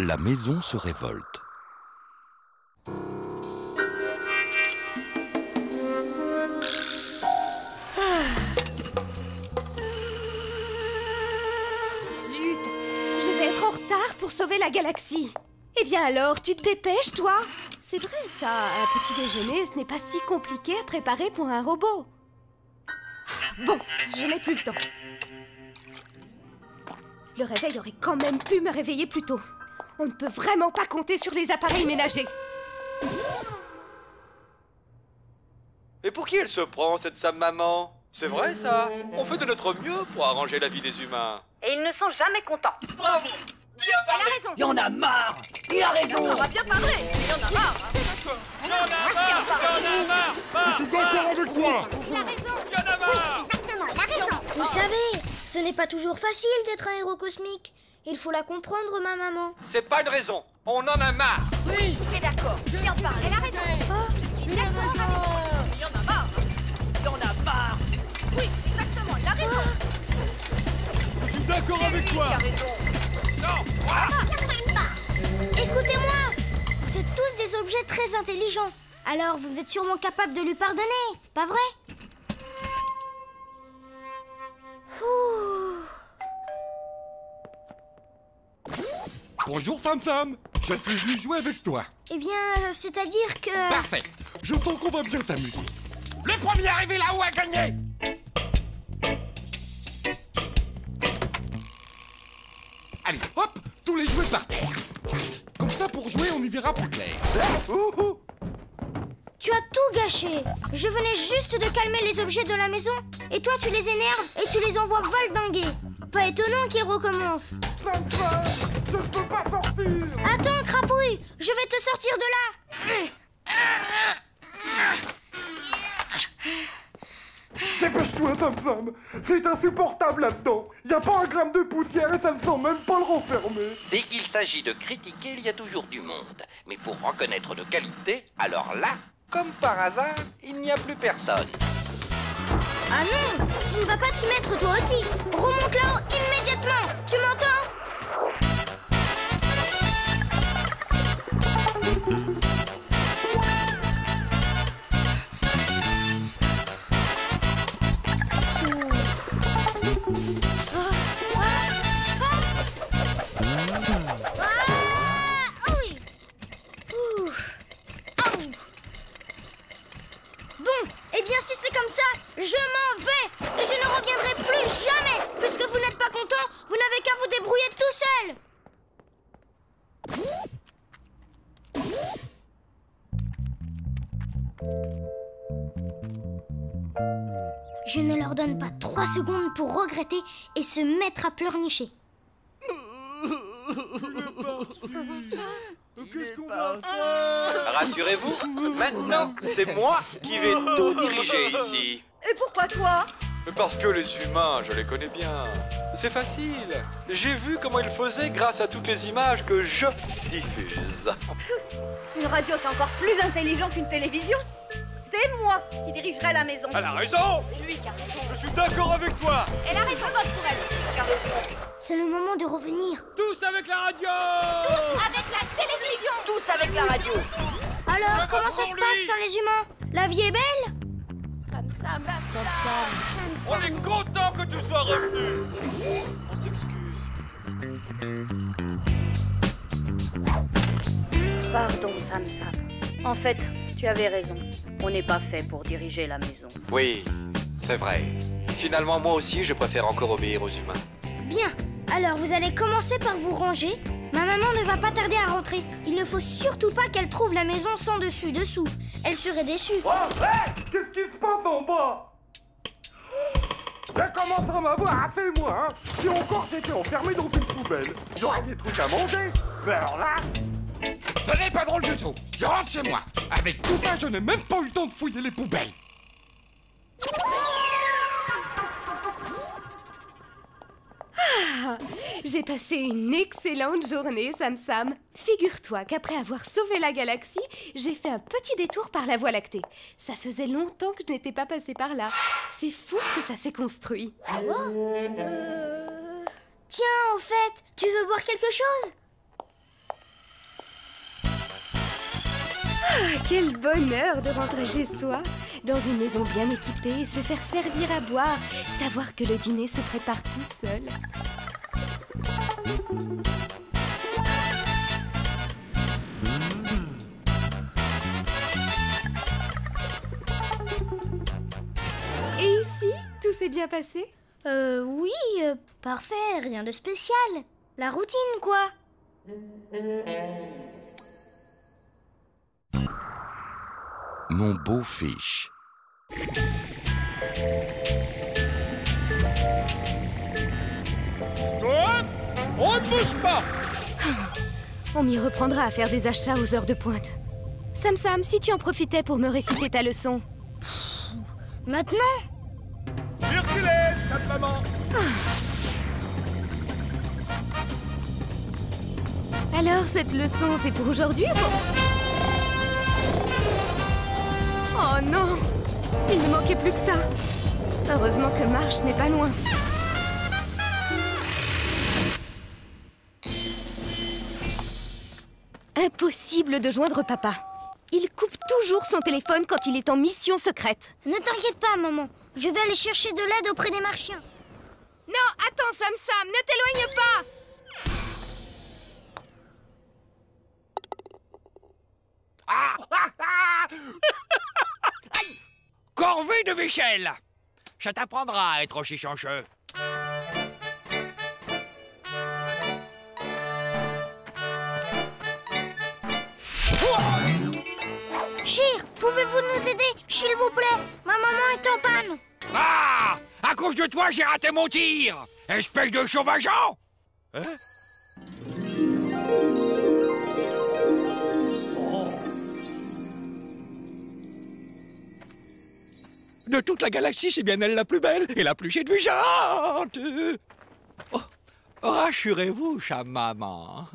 La maison se révolte. Zut, je vais être en retard pour sauver la galaxie. Eh bien alors, tu te dépêches, toi? C'est vrai, ça, un petit déjeuner, ce n'est pas si compliqué à préparer pour un robot. Bon, je n'ai plus le temps. Le réveil aurait quand même pu me réveiller plus tôt. On ne peut vraiment pas compter sur les appareils ménagers. Et pour qui elle se prend, cette Sam maman? C'est vrai, ça? On fait de notre mieux pour arranger la vie des humains. Et ils ne sont jamais contents. Bravo! Bien parlé! Elle a raison. Il y en a marre! Il a raison! On va bien parler. Il y en a marre. Il y en a marre! Je suis d'accord avec toi! Il a raison. Il y en a marre! Exactement, il a raison. Vous savez, ce n'est pas toujours facile d'être un héros cosmique. Il faut la comprendre, ma maman. C'est pas une raison. On en a marre. Oui, c'est d'accord. Bien parlé! Elle a raison. Il a raison! Il y en a marre. Il y en a marre! Oui, exactement, il a raison. Je suis d'accord avec toi! Il a raison! Écoutez-moi, vous êtes tous des objets très intelligents. Alors vous êtes sûrement capables de lui pardonner, pas vrai? Ouh. Bonjour Sam Sam! Je suis venu jouer avec toi. Eh bien, c'est-à-dire que... Parfait! Je sens qu'on va bien s'amuser. Le premier arrivé là-haut a gagné! Allez, hop! Tous les jouets par terre. Comme ça, pour jouer, on y verra plus clair. Tu as tout gâché. Je venais juste de calmer les objets de la maison. Et toi, tu les énerves et tu les envoies valdinguer. Pas étonnant qu'ils recommencent. Je ne peux pas sortir! Attends, Crapouille, je vais te sortir de là. Dépêche-toi, Sam Sam! C'est insupportable là-dedans! Y a pas un gramme de poussière et ça ne sent même pas le renfermer! Dès qu'il s'agit de critiquer, il y a toujours du monde. Mais pour reconnaître nos qualités, alors là, comme par hasard, il n'y a plus personne. Ah non, tu ne vas pas t'y mettre toi aussi. Remonte là-haut immédiatement. Tu m'entends? Eh bien, si c'est comme ça, je m'en vais. Et je ne reviendrai plus jamais. Puisque vous n'êtes pas content, vous n'avez qu'à vous débrouiller tout seul. Je ne leur donne pas 3 secondes pour regretter et se mettre à pleurnicher. Qu'est-ce qu'on va Rassurez-vous, maintenant, c'est moi qui vais tout diriger ici. Et pourquoi toi? Parce que les humains, je les connais bien. C'est facile. J'ai vu comment ils faisaient grâce à toutes les images que je diffuse. Une radio, c'est encore plus intelligent qu'une télévision. C'est moi qui dirigerai la maison. Elle a raison! C'est lui qui a raison. Je suis d'accord avec toi! Elle a raison, vote pour elle. C'est le moment de revenir. Tous avec la radio! Tous avec la télévision. Tous avec la radio! Alors, comment ça se passe sans les humains? La vie est belle? Sam. On est content que tu sois revenu! On s'excuse. Pardon, Sam. En fait, tu avais raison. On n'est pas fait pour diriger la maison. Oui, c'est vrai. Finalement, moi aussi, je préfère encore obéir aux humains. Bien. Alors, vous allez commencer par vous ranger. Ma maman ne va pas tarder à rentrer. Il ne faut surtout pas qu'elle trouve la maison sans dessus-dessous. Elle serait déçue. Oh, hey! Qu'est-ce qui se passe en bas? Elle commence à m'avoir assez, moi, hein! Si encore j'étais enfermé dans une poubelle, j'aurais des trucs à manger! Mais alors là... Ce n'est pas drôle du tout! Je rentre chez moi! Avec tout ça, je n'ai même pas eu le temps de fouiller les poubelles! J'ai passé une excellente journée, Sam. Figure-toi qu'après avoir sauvé la galaxie, j'ai fait un petit détour par la Voie lactée. Ça faisait longtemps que je n'étais pas passée par là. C'est fou ce que ça s'est construit. Tiens, au fait, tu veux boire quelque chose? Quel bonheur de rentrer chez soi, dans une maison bien équipée et se faire servir à boire, savoir que le dîner se prépare tout seul. Et ici, tout s'est bien passé? Oui, parfait, rien de spécial. La routine, quoi. Mon beau fiche. Stop! On ne bouge pas! On m'y reprendra à faire des achats aux heures de pointe. Sam, si tu en profitais pour me réciter ta leçon. Maintenant? Circulez, cette maman! Alors, cette leçon, c'est pour aujourd'hui ou pour... Oh non! Il ne manquait plus que ça. Heureusement que Marche n'est pas loin. Impossible de joindre papa. Il coupe toujours son téléphone quand il est en mission secrète. Ne t'inquiète pas, maman. Je vais aller chercher de l'aide auprès des marchiens. Non, attends, Sam, ne t'éloigne pas! Corvée de Michel! Ça t'apprendra à être aussi chanceux. Chir, pouvez-vous nous aider, s'il vous plaît? Ma maman est en panne. Ah! À cause de toi, j'ai raté mon tir! Espèce de sauvageant! Hein? De toute la galaxie, c'est bien elle la plus belle et la plus séduisante. Oh, rassurez-vous, chère maman.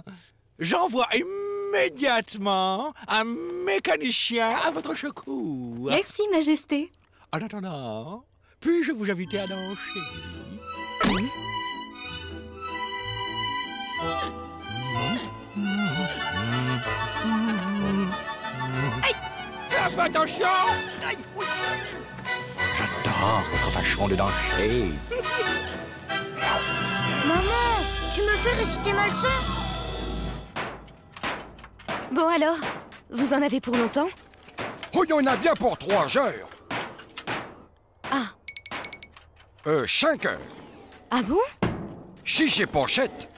J'envoie immédiatement un mécanicien à votre secours. Merci, Majesté. En attendant, puis-je vous inviter à danser? Aïe! Fais un peu attention! Aïe, oui. J'adore votre façon de danser. Maman, tu me fais réciter ma leçon? Bon alors, vous en avez pour longtemps? Oh, il y en a bien pour 3 heures. Ah. 5 heures. Ah bon? Si c'est Pochette.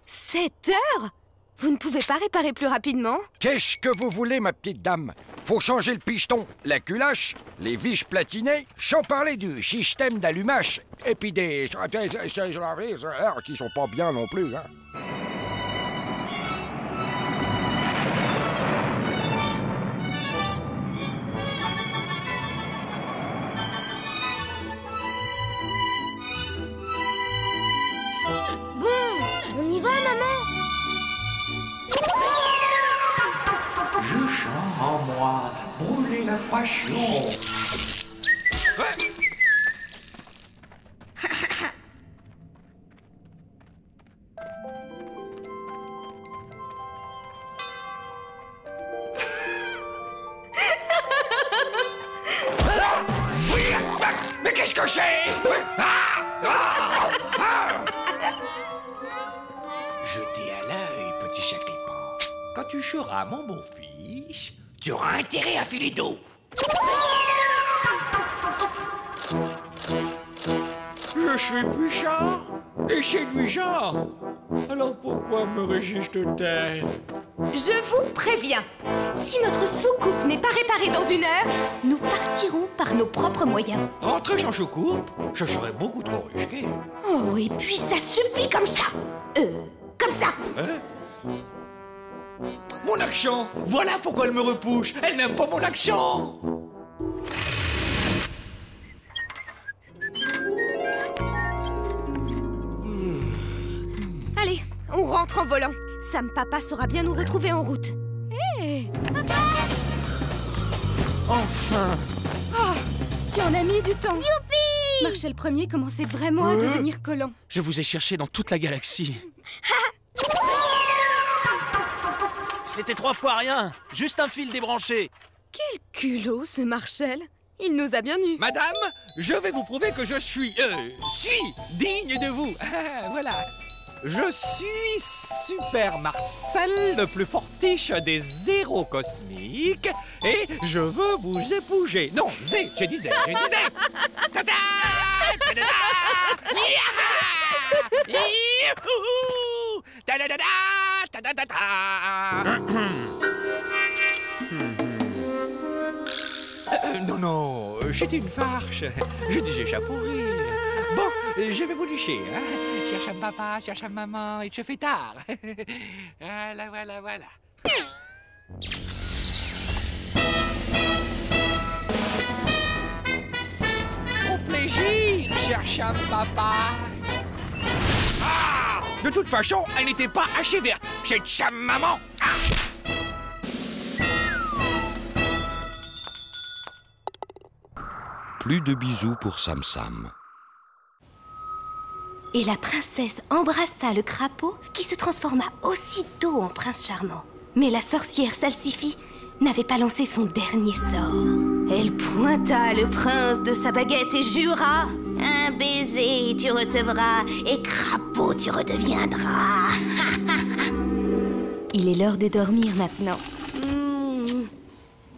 7 heures? Vous ne pouvez pas réparer plus rapidement? Qu'est-ce que vous voulez, ma petite dame? Faut changer le piston, la culache, les vis platinées, sans parler du système d'allumage. Et puis des... qui sont pas bien non plus, hein. Bon, on y va, maman? Je sens en moi brûler la passion. Mais qu'est-ce que c'est? Je t'ai à l'œil, petit sacripant. Quand tu seras mon bon fils, tu auras intérêt à filer d'eau. Je suis puissant et séduisant. Alors pourquoi me résiste-t-elle? Je vous préviens, si notre soucoupe n'est pas réparée dans 1 heure, nous partirons par nos propres moyens. Rentrer sans soucoupe, ce serait beaucoup trop risqué. Oh, et puis ça suffit comme ça. Comme ça. Hein? Mon accent! Voilà pourquoi elle me repousse. Elle n'aime pas mon accent. Allez, on rentre en volant. Sam Papa saura bien nous retrouver en route. Hé, Papa! Enfin! Oh, tu en as mis du temps. Youpi! Marshall Premier commençait vraiment à devenir collant. Je vous ai cherché dans toute la galaxie. c'était 3 fois rien. Juste un fil débranché. Quel culot, ce Marshall. Il nous a bien eus. Madame, je vais vous prouver que je suis digne de vous. Voilà. Je suis Super Marcel, le plus fortiche des héros cosmiques, et je veux vous épouser. Non, zé, j'ai dit zé, j'ai dit zé. Tada, tada, yaha, youhou, tadadada, tadadada. Non, c'était une farce. Je disais ça pour rire. Bon, je vais vous lécher, hein. Cherche un papa, cherche un maman, il se fait tard. Voilà. Au plaisir, cherche un papa. Ah! De toute façon, elle n'était pas assez verte. C'est sa maman. Ah! Plus de bisous pour Sam Sam. Et la princesse embrassa le crapaud qui se transforma aussitôt en prince charmant. Mais la sorcière Salsifie n'avait pas lancé son dernier sort. Elle pointa le prince de sa baguette et jura: un baiser tu recevras et crapaud tu redeviendras. Il est l'heure de dormir maintenant.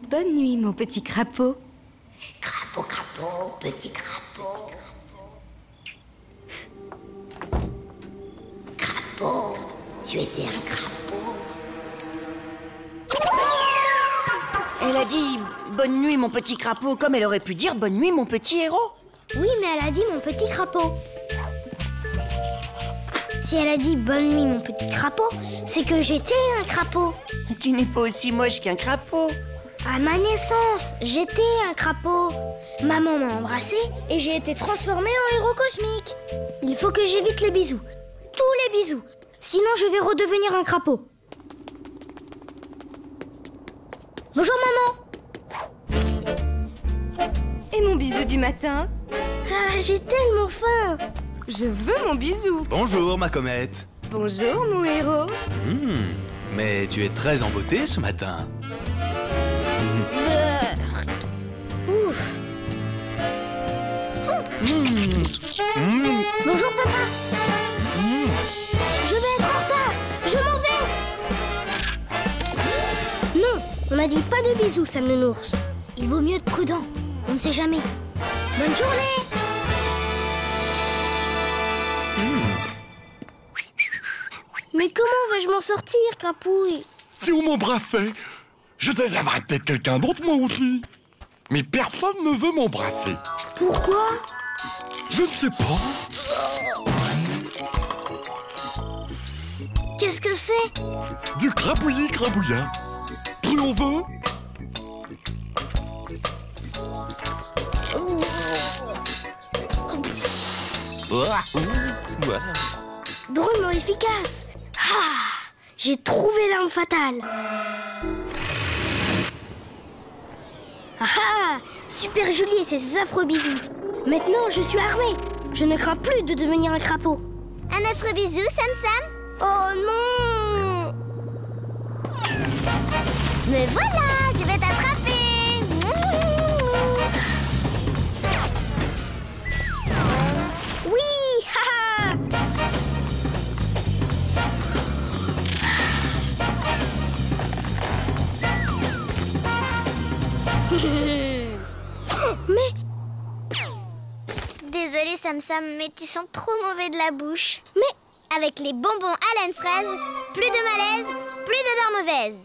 Bonne nuit mon petit crapaud. Crapaud, petit crapaud. Crapaud, tu étais un crapaud. Elle a dit bonne nuit mon petit crapaud, comme elle aurait pu dire bonne nuit mon petit héros. Oui, mais elle a dit mon petit crapaud. Si elle a dit bonne nuit mon petit crapaud, c'est que j'étais un crapaud. Tu n'es pas aussi moche qu'un crapaud. À ma naissance, j'étais un crapaud. Maman m'a embrassé et j'ai été transformée en héros cosmique. Il faut que j'évite les bisous. Tous les bisous. Sinon, je vais redevenir un crapaud. Bonjour, maman. Et mon bisou du matin? Ah, j'ai tellement faim. Je veux mon bisou. Bonjour, ma comète. Bonjour, mon héros. Mais tu es très en beauté ce matin. Ouf. Bonjour, papa. Je vais être en retard. Je m'en vais. Non, on m'a dit pas de bisous, sale nounours. Il vaut mieux être prudent. On ne sait jamais. Bonne journée. Mais comment vais-je m'en sortir, Crapouille? Si on m'embrassait, je devrais peut-être quelqu'un d'autre, moi aussi. Mais personne ne veut m'embrasser. Pourquoi? Je ne sais pas. Qu'est-ce que c'est? Du crapouillis crabouillat. Plus on veut. Drôlement efficace. Ah, j'ai trouvé l'arme fatale. Ah, super joli et ses affreux bisous. Maintenant, je suis armée. Je ne crains plus de devenir un crapaud. Un affreux bisou, Sam Sam. Oh non! Me voilà, je vais t'attraper. Oui, haha. Mais... Désolée Sam Sam, mais tu sens trop mauvais de la bouche. Mais... Avec les bonbons à laine fraise, plus de malaise, plus d'odeur mauvaise.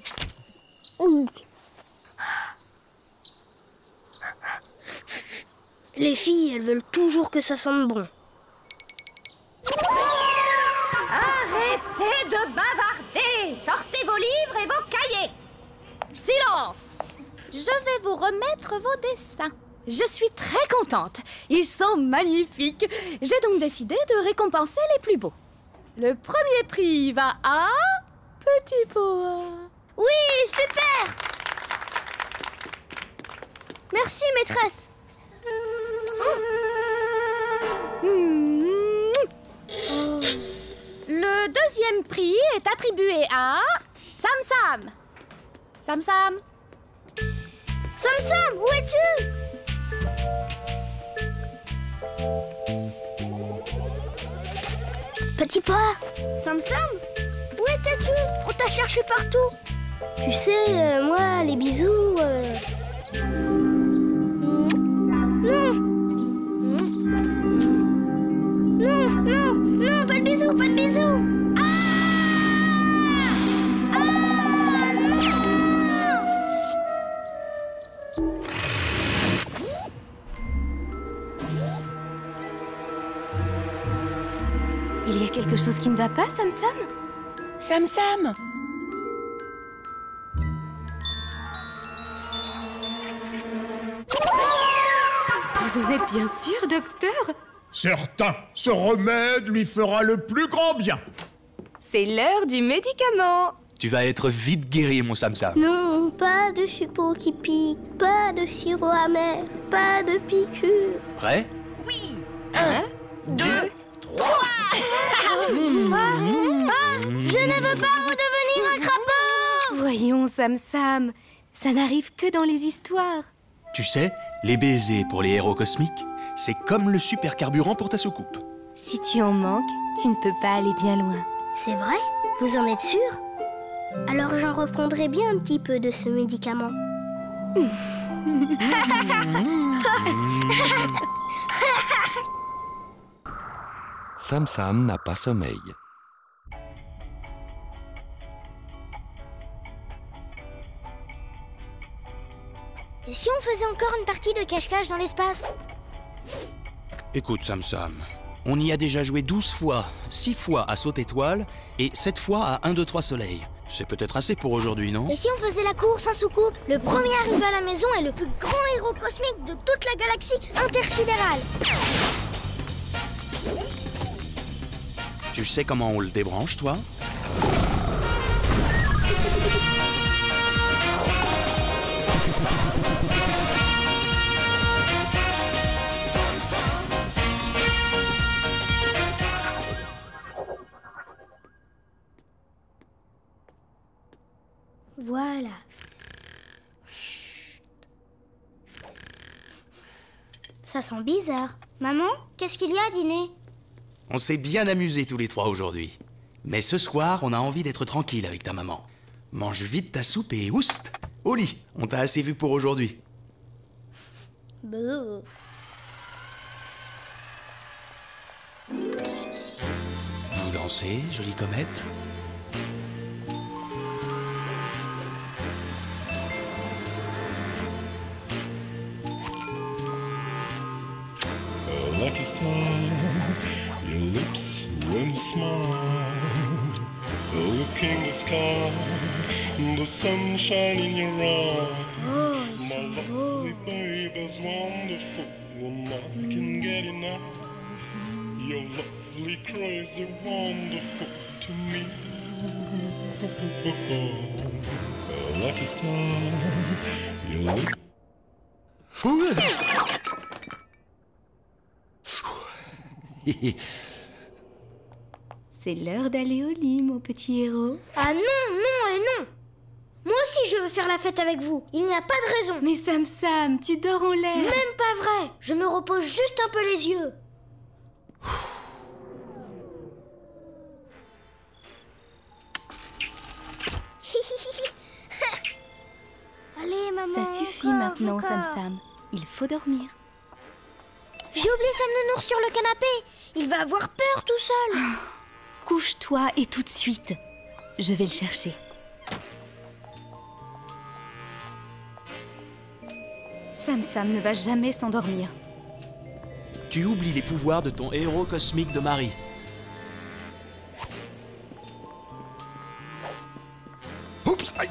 Les filles, elles veulent toujours que ça sente bon. Arrêtez de bavarder! Sortez vos livres et vos cahiers! Silence! Je vais vous remettre vos dessins. Je suis très contente. Ils sont magnifiques. J'ai donc décidé de récompenser les plus beaux. Le premier prix va à... Petit Poa. Oui, super! Merci, maîtresse. Le deuxième prix est attribué à... Sam Sam. Sam Sam! Sam Sam, où es-tu? Psst, petit pois. Sam Sam, où étais-tu? On t'a cherché partout. Tu sais, moi, les bisous... Non. Non, pas de bisous, pas de bisous. Il y a quelque chose qui ne va pas, Sam Sam? Sam Sam! Vous en êtes bien sûr, docteur? Certain, ce remède lui fera le plus grand bien. C'est l'heure du médicament. Tu vas être vite guéri, mon Sam Sam. Non, pas de suppôt qui pique, pas de sirop amer, pas de piqûre. Prêt? Oui! 1, 2, 3! Je ne veux pas redevenir un crapaud! Voyons, Sam Sam, ça n'arrive que dans les histoires. Tu sais, les baisers pour les héros cosmiques, c'est comme le super carburant pour ta soucoupe. Si tu en manques, tu ne peux pas aller bien loin. C'est vrai? Vous en êtes sûr? Alors j'en reprendrai bien un petit peu de ce médicament. Sam Sam n'a pas sommeil. Et si on faisait encore une partie de cache-cache dans l'espace? Écoute, Sam Sam, on y a déjà joué 12 fois, 6 fois à saut étoile et 7 fois à 1, 2, 3 soleil. C'est peut-être assez pour aujourd'hui, non? Et si on faisait la course en soucoupe? Le premier arrivé à la maison est le plus grand héros cosmique de toute la galaxie intersidérale. Tu sais comment on le débranche, toi? Voilà. Ça sent bizarre. Maman, qu'est-ce qu'il y a à dîner? On s'est bien amusés tous les trois aujourd'hui. Mais ce soir, on a envie d'être tranquille avec ta maman. Mange vite ta soupe et oust, au lit. On t'a assez vu pour aujourd'hui. Bouh. Vous dansez, jolie comète? Like a star, your lips when you smile, look in the sky, the sunshine in your eyes. My lovely baby's wonderful, I can get enough. You're lovely, crazy, wonderful to me. Like a star, your lips. C'est l'heure d'aller au lit, mon petit héros. Ah non, non et non! Moi aussi je veux faire la fête avec vous. Il n'y a pas de raison. Mais Sam Sam, tu dors en l'air. Même pas vrai. Je me repose juste un peu les yeux. Allez maman. Ça suffit encore, maintenant, encore. Sam Sam. Il faut dormir. J'ai oublié Sam Nounours sur le canapé. Il va avoir peur tout seul. Couche-toi et tout de suite. Je vais le chercher. Sam Sam ne va jamais s'endormir. Tu oublies les pouvoirs de ton héros cosmique de Marie. Oups, aïe.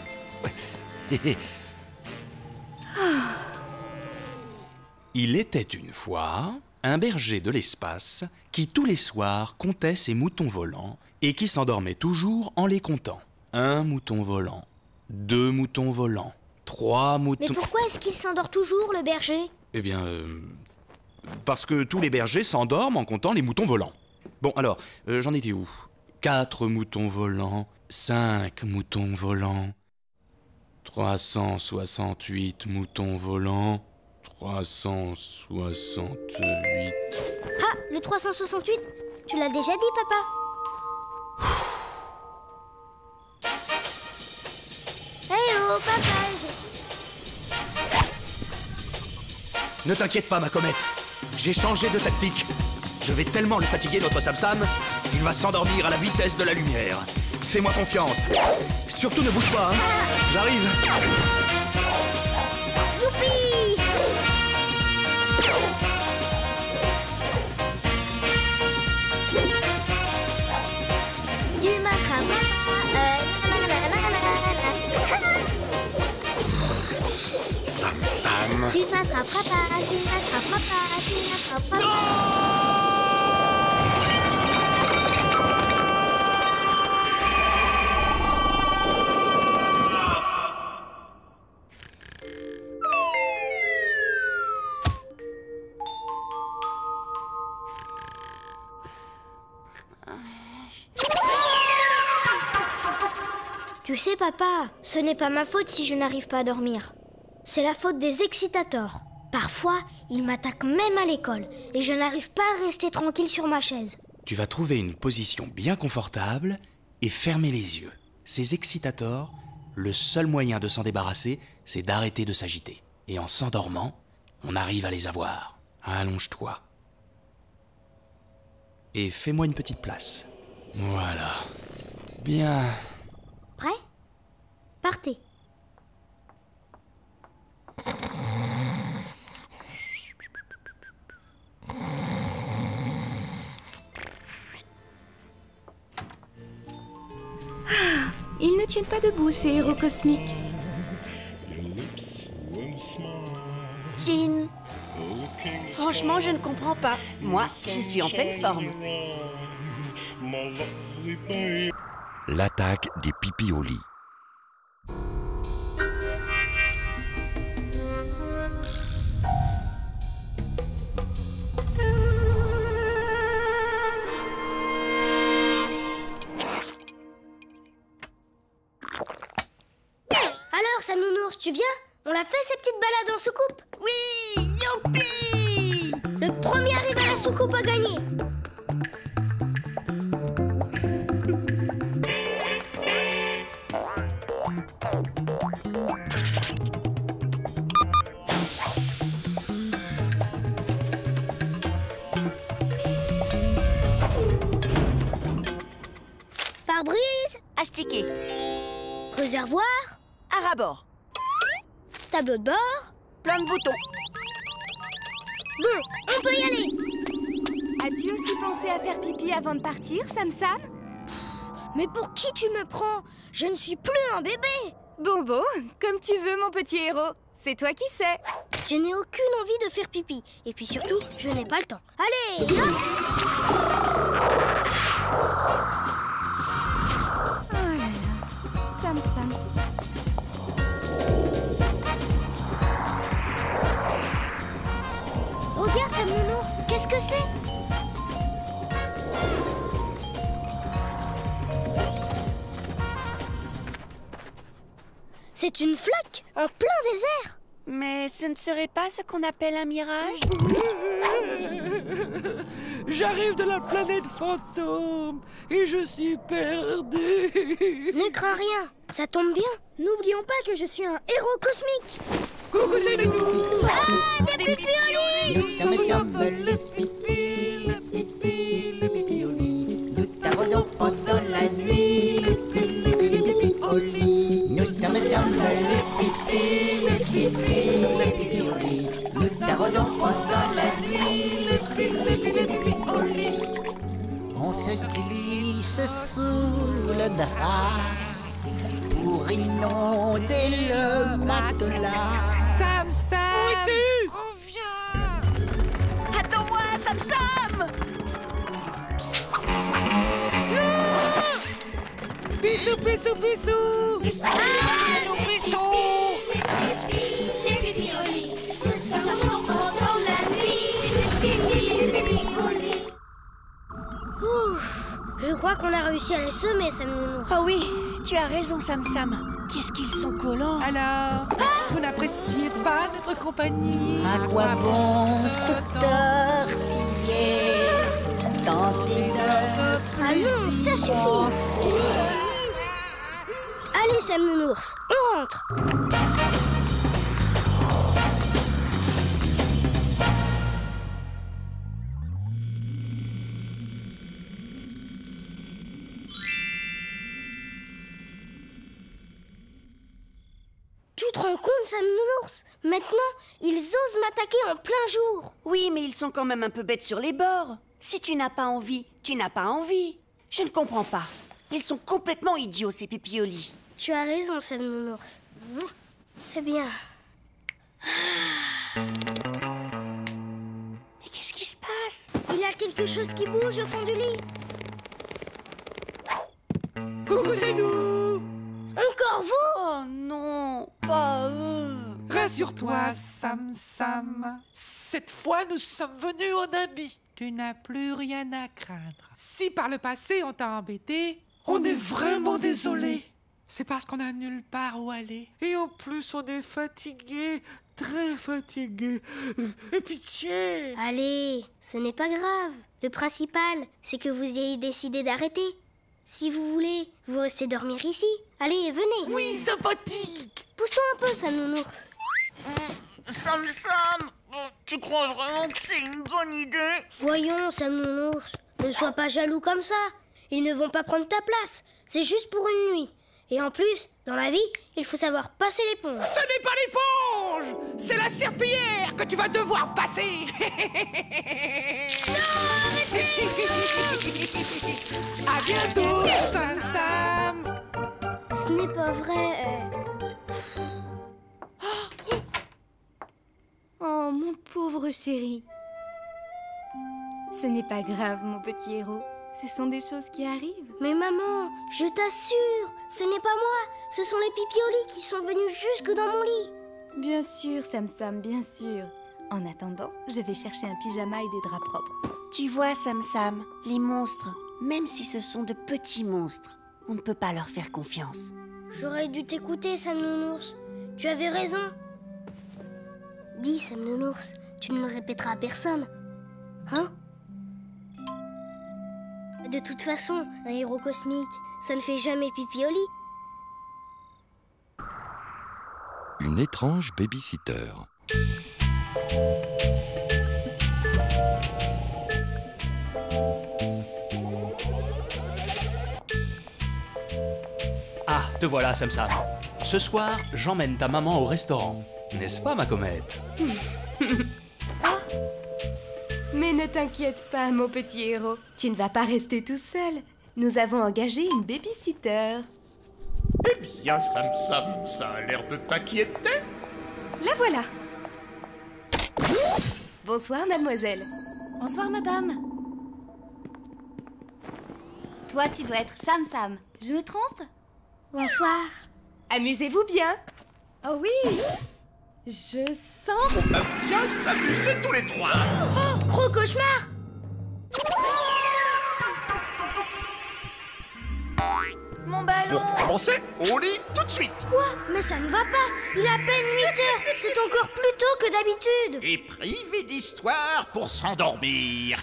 Il était une fois un berger de l'espace qui tous les soirs comptait ses moutons volants et qui s'endormait toujours en les comptant. 1 mouton volant, 2 moutons volants, 3 moutons... Mais pourquoi est-ce qu'il s'endort toujours, le berger? Eh bien, parce que tous les bergers s'endorment en comptant les moutons volants. Bon, alors, j'en étais où? 4 moutons volants, 5 moutons volants, 368 moutons volants. 368... Ah, le 368, tu l'as déjà dit, papa. Hey oh, papa, Ne t'inquiète pas, ma comète. J'ai changé de tactique. Je vais tellement le fatiguer, notre Sam-Sam, qu'il va s'endormir à la vitesse de la lumière. Fais-moi confiance. Surtout ne bouge pas, hein. J'arrive. Youpi! Tu m'attrapes. Sam-Sam. Tu m'attraperas pas, tu m'attraperas pas, tu m'attraperas pas. Tu sais, papa, ce n'est pas ma faute si je n'arrive pas à dormir. C'est la faute des excitators. Parfois, ils m'attaquent même à l'école et je n'arrive pas à rester tranquille sur ma chaise. Tu vas trouver une position bien confortable et fermer les yeux. Ces excitators, le seul moyen de s'en débarrasser, c'est d'arrêter de s'agiter. Et en s'endormant, on arrive à les avoir. Allonge-toi. Et fais-moi une petite place. Voilà. Bien. Prêt? Partez. Ils ne tiennent pas debout, ces héros cosmiques. Jean, franchement, je ne comprends pas. Moi, je suis en pleine forme. L'attaque des pipis au lit. Alors, Sam Nounours, tu viens? On l'a fait, ces petites balades en soucoupe? Oui, youpi! Le premier arrivé à la soucoupe a gagné. Pare-brise. Astiqué. Réservoir. À rabord. Tableau de bord. Plein de boutons. Bon, on peut y aller. As-tu aussi pensé à faire pipi avant de partir, Sam-Sam? Mais pour qui tu me prends? Je ne suis plus un bébé. Bon, comme tu veux, mon petit héros. C'est toi qui sais. Je n'ai aucune envie de faire pipi. Et puis surtout, je n'ai pas le temps. Allez, hop! Oh là là, Sam-Sam. Regarde, Sam Nounours, qu'est-ce que c'est? C'est une flaque en plein désert. Mais ce ne serait pas ce qu'on appelle un mirage? J'arrive de la planète fantôme et je suis perdu. Ne crains rien, ça tombe bien. N'oublions pas que je suis un héros cosmique. Coucou, c'est nous. Ah, des pipi-olis. Nous sommes le pipi, le pipi, le pipi au lit. Nous t'arrosons pendant la nuit, le pipi au lit. Nous sommes le pipi, le pipi, le pipi au lit. Nous t'arrosons pendant la nuit, le pipi au lit. On se glisse sous le drap pour inonder le matelas. Sam-Sam! Reviens! Attends-moi, Sam-Sam! Bisous, bisous, bisous! Ouf, je crois qu'on a réussi à les semer, Sam Nounours. Oh oui, tu as raison, Sam-Sam. Qu'est-ce qu'ils sont collants. Alors, vous n'appréciez pas notre compagnie? À quoi bon se tortiller? Tenter de... Ah non, ça suffit. Allez, Sam Nounours, on rentre. Tu te rends compte, Sam Nounours? Maintenant, ils osent m'attaquer en plein jour. Oui, mais ils sont quand même un peu bêtes sur les bords. Si tu n'as pas envie, tu n'as pas envie. Je ne comprends pas. Ils sont complètement idiots, ces pipiolis. Tu as raison, Sam Nounours. Eh bien... Mais qu'est-ce qui se passe? Il y a quelque chose qui bouge au fond du lit. Coucou, c'est nous! Encore vous? Oh non, pas eux. Rassure-toi, Sam. Cette fois, nous sommes venus en amis. Tu n'as plus rien à craindre. Si par le passé on t'a embêté, on est vraiment désolé. C'est parce qu'on a nulle part où aller. Et en plus, on est fatigué, très fatigué. Et pitié! Allez, ce n'est pas grave. Le principal, c'est que vous ayez décidé d'arrêter. Si vous voulez, vous restez dormir ici. Allez, venez. Oui, sympathique. Pousse-toi un peu, Sam Nounours. Sam, tu crois vraiment que c'est une bonne idée? Voyons, Sam Nounours, ne sois pas jaloux comme ça. Ils ne vont pas prendre ta place. C'est juste pour une nuit. Et en plus, dans la vie, il faut savoir passer l'éponge. Ce n'est pas l'éponge! C'est la serpillière que tu vas devoir passer. À bientôt, Sam. Ce n'est pas vrai. Oh, mon pauvre chéri. Ce n'est pas grave, mon petit héros. Ce sont des choses qui arrivent. Mais maman, je t'assure, ce n'est pas moi. Ce sont les pipiolis qui sont venus jusque dans mon lit. Bien sûr, Sam, bien sûr. En attendant, je vais chercher un pyjama et des draps propres. Tu vois, Sam, les monstres, même si ce sont de petits monstres, on ne peut pas leur faire confiance. J'aurais dû t'écouter, Sam Nounours. Tu avais raison. Dis, Sam Nounours, tu ne le répéteras à personne. Hein? De toute façon, un héros cosmique, ça ne fait jamais pipi au lit. Une étrange babysitter. Ah, te voilà, Sam. Ce soir, j'emmène ta maman au restaurant. N'est-ce pas, ma comète? Mais ne t'inquiète pas, mon petit héros. Tu ne vas pas rester tout seul. Nous avons engagé une babysitter. Eh bien, Sam, ça a l'air de t'inquiéter. La voilà. Bonsoir, mademoiselle. Bonsoir, madame. Toi, tu dois être Sam. Je me trompe? Bonsoir. Amusez-vous bien. Oh oui. Je sens... On va bien s'amuser tous les trois. Oh, gros cauchemar. Mon ballon. Pour commencer, au lit tout de suite. Quoi? Mais ça ne va pas. Il est à peine 8 heures. C'est encore plus tôt que d'habitude. Et privé d'histoire pour s'endormir.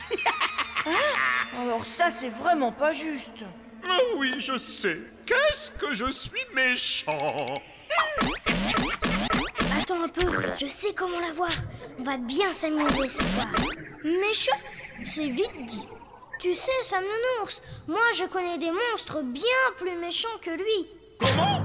Alors ça, c'est vraiment pas juste. Ah oui, je sais. Qu'est-ce que je suis méchant. Attends un peu, je sais comment la voir. On va bien s'amuser ce soir. Méchant? C'est vite dit. Tu sais, Sam Nounours, moi je connais des monstres bien plus méchants que lui. Comment?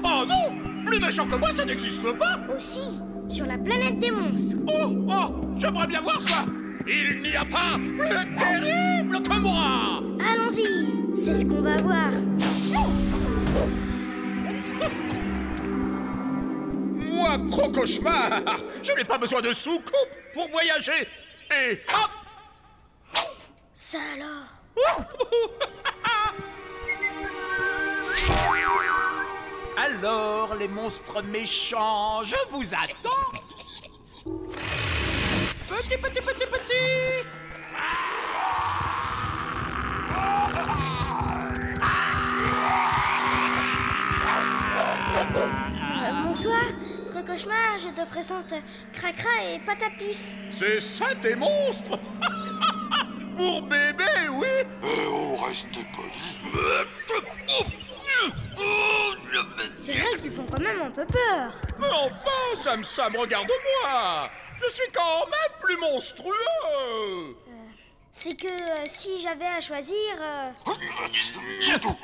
Oh non! Plus méchant que moi, ça n'existe pas. Aussi, sur la planète des monstres. Oh, j'aimerais bien voir ça. Il n'y a pas plus terrible que moi. Allons-y, c'est ce qu'on va voir. Moi, gros cauchemar, je n'ai pas besoin de soucoupe pour voyager. Et hop! Ça alors? Alors, les monstres méchants, je vous attends. Petit. Bonsoir, Crocauchemar, je te présente Cracra et Patapif. C'est ça tes monstres? Pour bébé, oui. Oh, restez poli. C'est vrai qu'ils font quand même un peu peur. Mais enfin, Sam, regarde-moi. Je suis quand même plus monstrueux. C'est que si j'avais à choisir...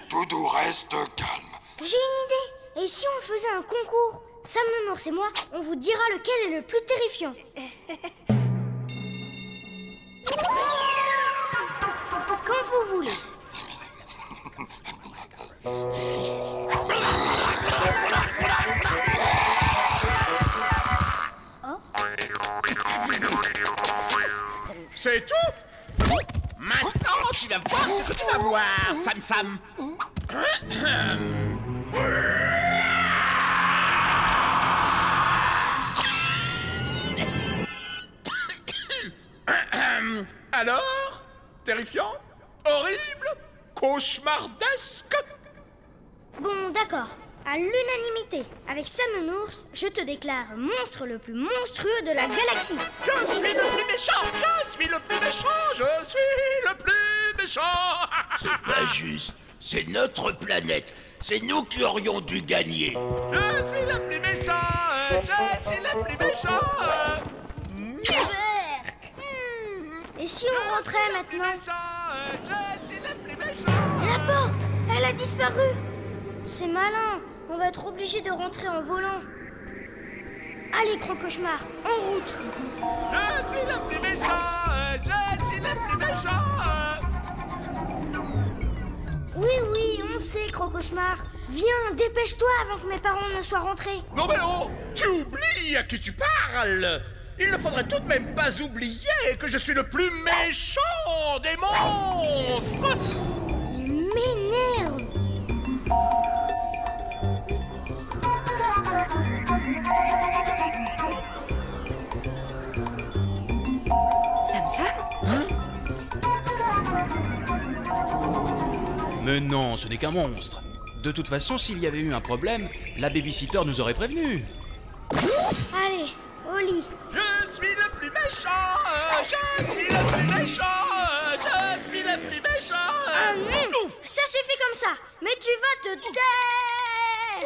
Doudou, reste calme. J'ai une idée. Et si on faisait un concours? Sam Nounours et moi, on vous dira lequel est le plus terrifiant. Quand vous voulez. C'est tout? Maintenant, tu vas voir ce que tu vas voir, Sam. Alors? Terrifiant? Horrible? Cauchemardesque? Bon, d'accord. À l'unanimité, avec Sam Nounours, je te déclare monstre le plus monstrueux de la galaxie. Je suis le plus méchant! Je suis le plus méchant! Je suis le plus méchant! C'est pas juste. C'est notre planète. C'est nous qui aurions dû gagner. Je suis le plus méchant! Je suis le plus méchant! Et si on rentrait maintenant? Je suis le plus méchant! La porte! Elle a disparu! C'est malin. On va être obligé de rentrer en volant. Allez, Crocauchemar, en route! Je suis le plus méchant! Je suis le plus méchant! Oui, on sait, Crocauchemar. Viens, dépêche-toi avant que mes parents ne soient rentrés. Non mais oh! Tu oublies à qui tu parles! Il ne faudrait tout de même pas oublier que je suis le plus méchant des monstres! Il m'énerve! Mais non, ce n'est qu'un monstre. De toute façon, s'il y avait eu un problème, la babysitter nous aurait prévenus. Allez, au lit. Je suis le plus méchant! Je suis le plus méchant! Je suis le plus méchant! Ça suffit comme ça. Mais tu vas te taire!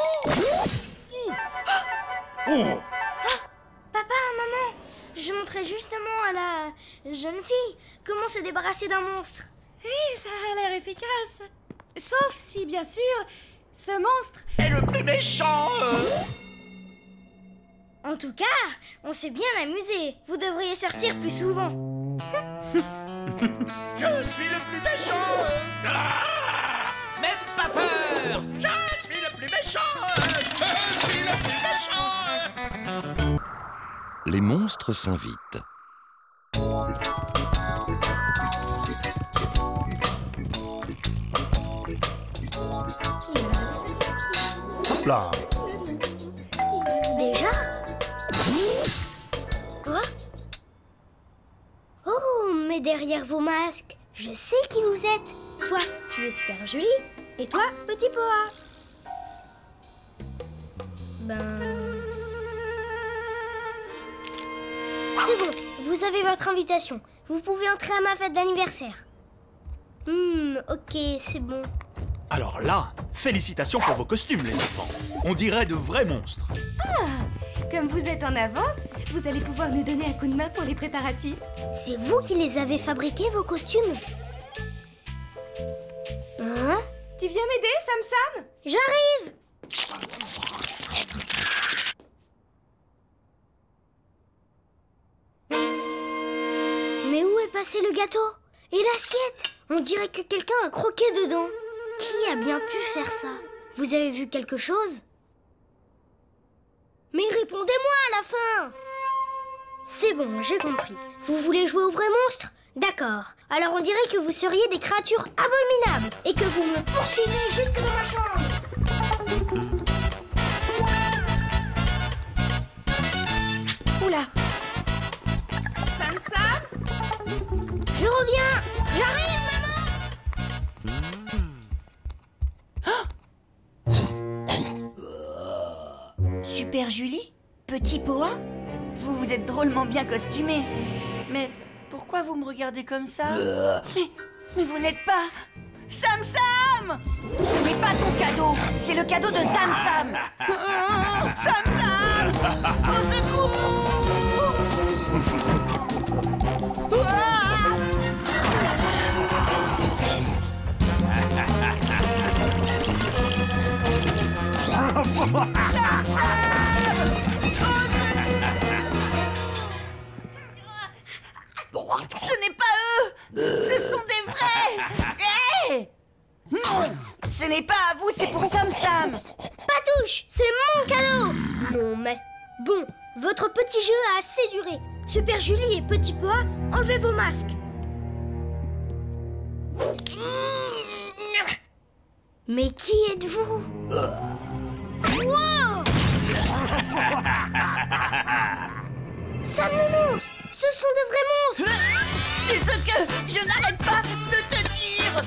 Papa, maman, je montrais justement à la jeune fille comment se débarrasser d'un monstre. Oui, ça a l'air efficace. Sauf si, bien sûr, ce monstre est le plus méchant. En tout cas, on s'est bien amusé. Vous devriez sortir plus souvent. Je suis le plus méchant. Même pas peur. Je suis le plus méchant. Je suis le plus méchant. Les monstres s'invitent. Là. Déjà? Quoi? Oh, mais derrière vos masques, je sais qui vous êtes. Toi, tu es super jolie. Et toi, petit Poa. C'est bon, vous avez votre invitation. Vous pouvez entrer à ma fête d'anniversaire. Ok, c'est bon. Alors là, félicitations pour vos costumes, les enfants. On dirait de vrais monstres. Ah, comme vous êtes en avance, vous allez pouvoir nous donner un coup de main pour les préparatifs. C'est vous qui les avez fabriqués, vos costumes? Hein? Tu viens m'aider, Sam? J'arrive! Mais où est passé le gâteau? Et l'assiette? On dirait que quelqu'un a croqué dedans. Qui a bien pu faire ça? Vous avez vu quelque chose? Mais répondez-moi à la fin! C'est bon, j'ai compris. Vous voulez jouer au vrai monstre? D'accord. Alors on dirait que vous seriez des créatures abominables et que vous me poursuivez jusque dans ma chambre. Oula! Sam? Je reviens! J'arrive, maman! Super Julie? Petit Poa? Vous êtes drôlement bien costumé. Mais pourquoi vous me regardez comme ça? Mais vous n'êtes pas... Sam Sam! Ce n'est pas ton cadeau, c'est le cadeau de Sam Sam. Sam Sam! Au secours! Ce n'est pas eux! Ce sont des vrais! Hey! Non! Ce n'est pas à vous, c'est pour Sam Sam! Patouche, c'est mon cadeau! Non mais... Bon, votre petit jeu a assez duré. Super Julie et Petit Poa, enlevez vos masques. Mais qui êtes-vous? Wow! Sam Nounours, ce sont de vrais monstres! C'est ce que je n'arrête pas de te dire!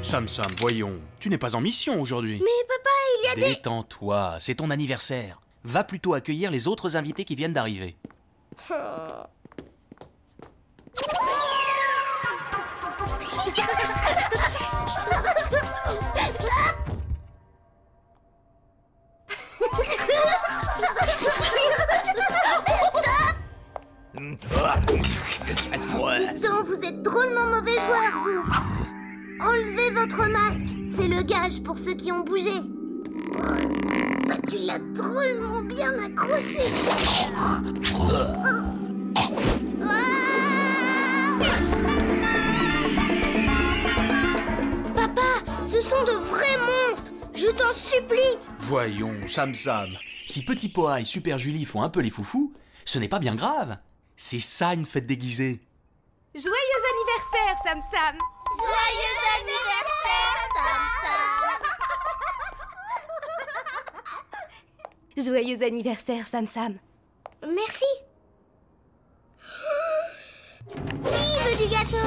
Sam, voyons, tu n'es pas en mission aujourd'hui. Mais papa, il y a des... Détends-toi, c'est ton anniversaire. Va plutôt accueillir les autres invités qui viennent d'arriver. Dites, vous êtes drôlement mauvais joueur, vous. Enlevez votre masque, c'est le gage pour ceux qui ont bougé. Bah, tu l'as drôlement bien accroché. Papa, ce sont de vrais monstres. Je t'en supplie. Voyons, Sam, si Petit Poa et Super Julie font un peu les foufous, ce n'est pas bien grave. C'est ça une fête déguisée. Joyeux anniversaire, Sam Sam! Joyeux anniversaire, Sam Sam! Joyeux anniversaire, Sam Sam! Merci! Qui veut du gâteau?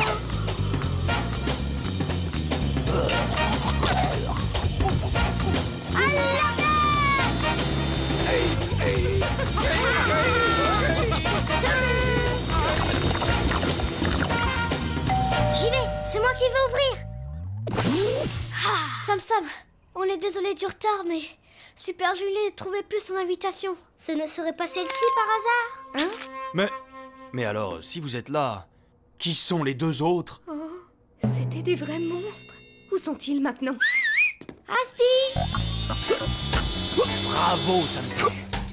J'y vais, c'est moi qui vais ouvrir. Sam Sam, on est désolé du retard, mais Super Julie ne trouvait plus son invitation. Ce ne serait pas celle-ci par hasard, hein? Mais alors, si vous êtes là, qui sont les deux autres? Oh, c'était des vrais monstres. Où sont-ils maintenant? Aspi! Bravo, Sam.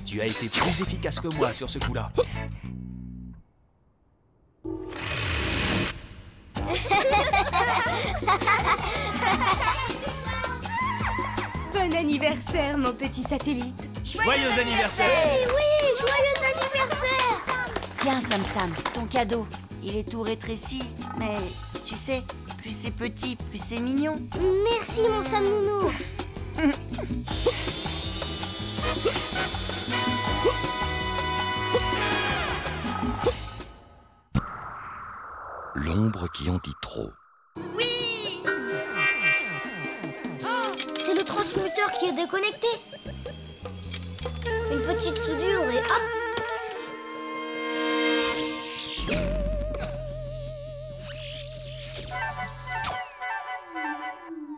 Tu as été plus efficace que moi sur ce coup-là. Bon anniversaire, mon petit satellite. Joyeux anniversaire! Eh oui, joyeux anniversaire! Tiens, Sam Sam, ton cadeau. Il est tout rétréci, mais tu sais, plus c'est petit, plus c'est mignon. Merci, mon Sam Nounours. L'ombre qui en dit trop. Oui! C'est le transmuteur qui est déconnecté. Une petite soudure et hop!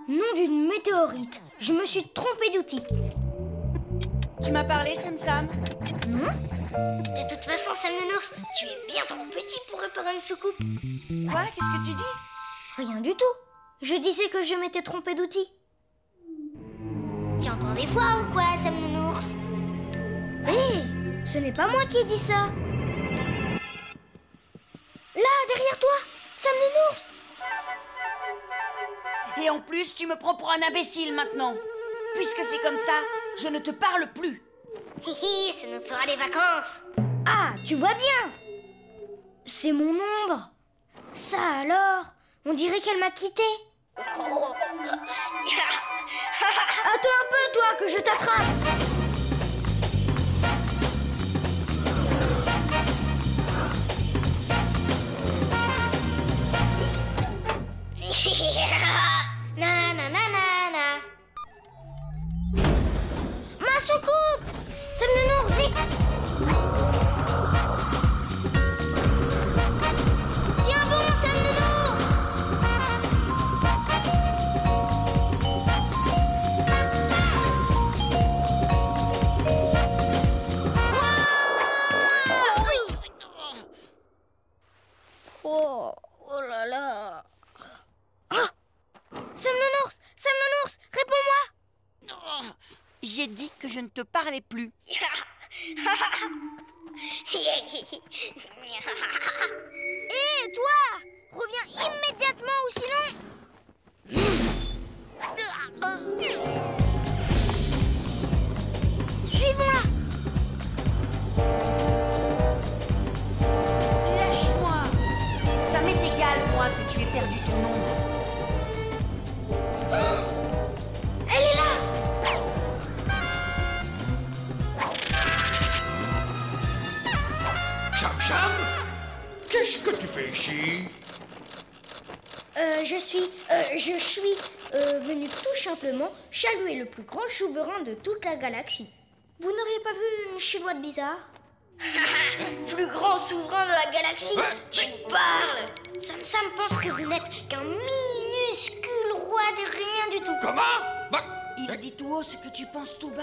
Nom d'une météorite. Je me suis trompée d'outil. Tu m'as parlé, Sam Sam? Non? De toute façon, Sam Nounours, tu es bien trop petit pour réparer une soucoupe. Quoi? Qu'est-ce que tu dis? Rien du tout. Je disais que je m'étais trompée d'outil. Tu entends des fois ou quoi, Sam Nounours? Hé, ce n'est pas moi qui ai dit ça. Là, derrière toi, Sam Nounours. Et en plus, tu me prends pour un imbécile maintenant. Puisque c'est comme ça, je ne te parle plus. Hihi, ça nous fera des vacances. Ah, tu vois bien. C'est mon ombre. Ça alors, on dirait qu'elle m'a quitté. Attends un peu, toi, que je t'attrape. la soucoupe! Sam Nounours, vite! Tiens bon, Sam Nounours! Oh, oh là là! Ah! Sam Nounours, réponds-moi! J'ai dit que je ne te parlais plus. Hé, toi! Reviens immédiatement ou sinon... Suivons-la! Lâche-moi! Ça m'est égal, moi, que tu aies perdu ton ombre. Elle est là! Cham, qu'est-ce que tu fais ici? Je suis venu tout simplement chaluer le plus grand souverain de toute la galaxie. Vous n'auriez pas vu une silhouette bizarre? Plus grand souverain de la galaxie? Tu parles! Sam pense que vous n'êtes qu'un minuscule roi de rien du tout. Comment? Il dit tout haut ce que tu penses tout bas.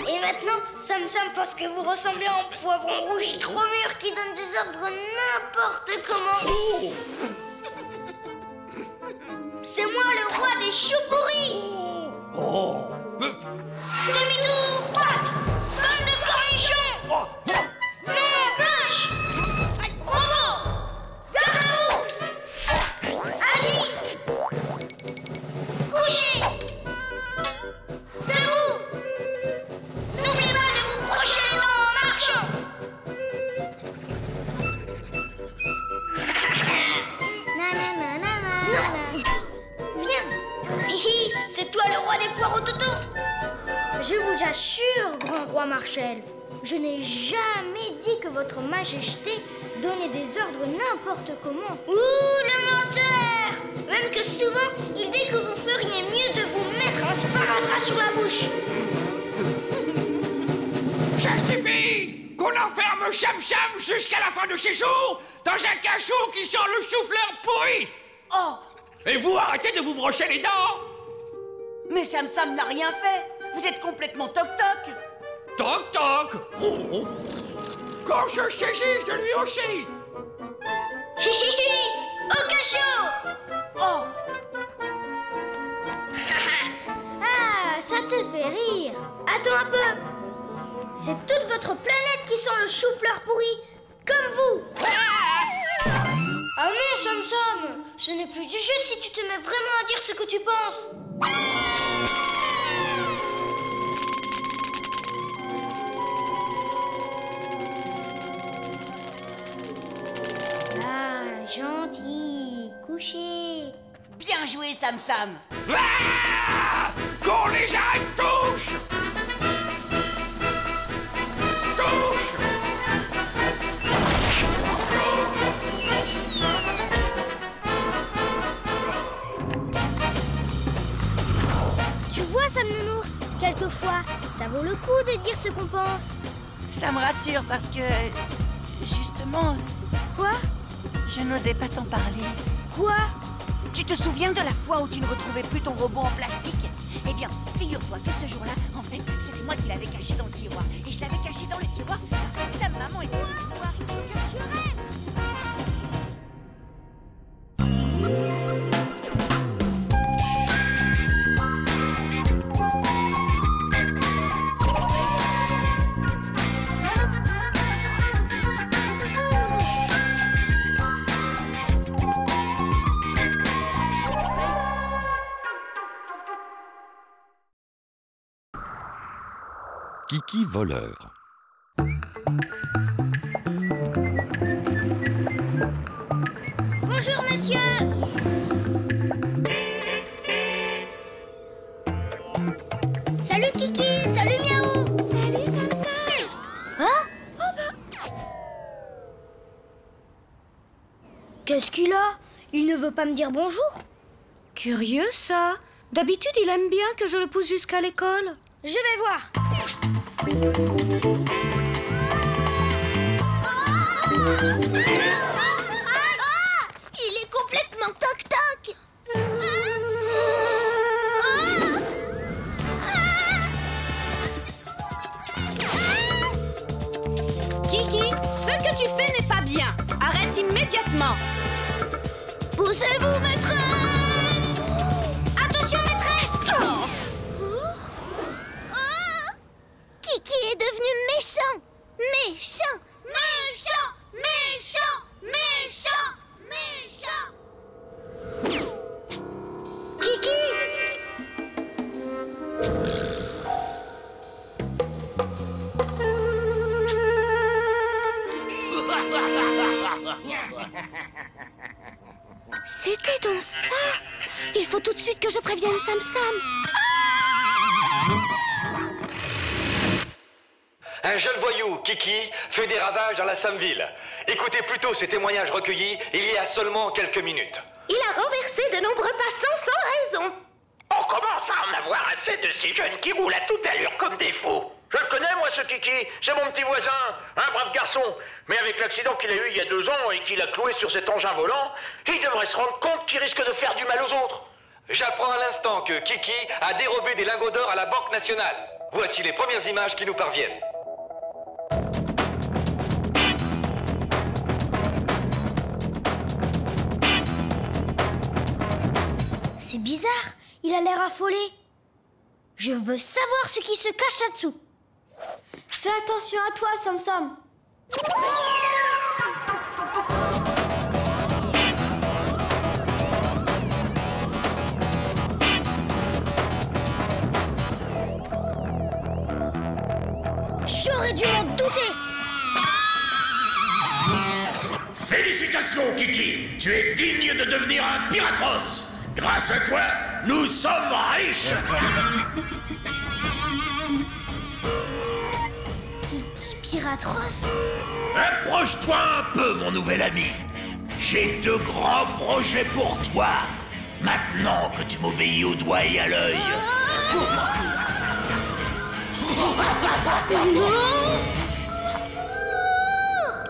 Et maintenant, Sam pense que vous ressemblez à un poivron rouge trop mûr qui donne des ordres n'importe comment. C'est moi le roi des choux pourris. Demi-tour, droite, balle de cornichon. Non, blanche. Robot, garde-vous. Agis. Couchez. Debout. N'oubliez pas de vous brocher les dents en marchant. Viens. Hihi, c'est toi le roi des poireaux Toto. Je vous assure, grand roi Marshall, je n'ai jamais dit que votre majesté donnait des ordres n'importe comment. Ouh, le menteur! Même que souvent, il dit que vous feriez mieux de vous mettre un sparadrap sur la bouche. Justifie qu'on enferme Cham jusqu'à la fin de ses jours dans un cachot qui sent le souffleur pourri. Oh! Et vous arrêtez de vous brocher les dents. Mais Sam n'a rien fait. Vous êtes complètement toc-toc. Toc-toc. Oh! Quand je saisis de lui aussi. Hihihi! Au cachot! Oh! Ah, ça te fait rire. Attends un peu. C'est toute votre planète qui sent le chou-fleur pourri, comme vous. Ah non, Sam, ce n'est plus du jeu si tu te mets vraiment à dire ce que tu penses. Ah, gentil, couché. Bien joué, Sam. Ah! Qu'on les arrête tous. Tu vois, Sam Nounours, quelquefois, ça vaut le coup de dire ce qu'on pense. Ça me rassure parce que... Justement... Quoi? Je n'osais pas t'en parler. Quoi? Tu te souviens de la fois où tu ne retrouvais plus ton robot en plastique? Eh bien, figure-toi que ce jour-là, en fait, c'était moi qui l'avais caché dans le tiroir. Et je l'avais caché dans le tiroir parce que Sam, maman était venue me voir. Est-ce que je rêve? Kiki voleur. Bonjour, monsieur. Salut, Kiki. Salut, Miaou. Salut, Sam. Hein? Oh bah... Qu'est-ce qu'il a? Il ne veut pas me dire bonjour? Curieux, ça. D'habitude, il aime bien que je le pousse jusqu'à l'école. Je vais voir. Il est complètement toc-toc. Kiki, ce que tu fais n'est pas bien. Arrête immédiatement. Poussez-vous, maîtresse. Attention, maîtresse. Kiki est devenu méchant. Méchant. Méchant. Méchant. Méchant. Méchant. Kiki! C'était donc ça? Il faut tout de suite que je prévienne Sam Sam. Un jeune voyou, Kiki, fait des ravages dans la Samville. Écoutez plutôt ces témoignages recueillis il y a seulement quelques minutes. Il a renversé de nombreux passants sans raison. On commence à en avoir assez de ces jeunes qui roulent à toute allure comme des fous. Je le connais, moi, ce Kiki. C'est mon petit voisin, un brave garçon. Mais avec l'accident qu'il a eu il y a 2 ans et qu'il a cloué sur cet engin volant, il devrait se rendre compte qu'il risque de faire du mal aux autres. J'apprends à l'instant que Kiki a dérobé des lingots d'or à la Banque nationale. Voici les premières images qui nous parviennent. C'est bizarre, il a l'air affolé. Je veux savoir ce qui se cache là-dessous. Fais attention à toi, Sam Sam. J'aurais dû m'en douter. Félicitations, Kiki. Tu es digne de devenir un Piratos. Grâce à toi, nous sommes riches. Kiki Piratos? Approche-toi un peu, mon nouvel ami. J'ai de grands projets pour toi. Maintenant que tu m'obéis au doigt et à l'œil.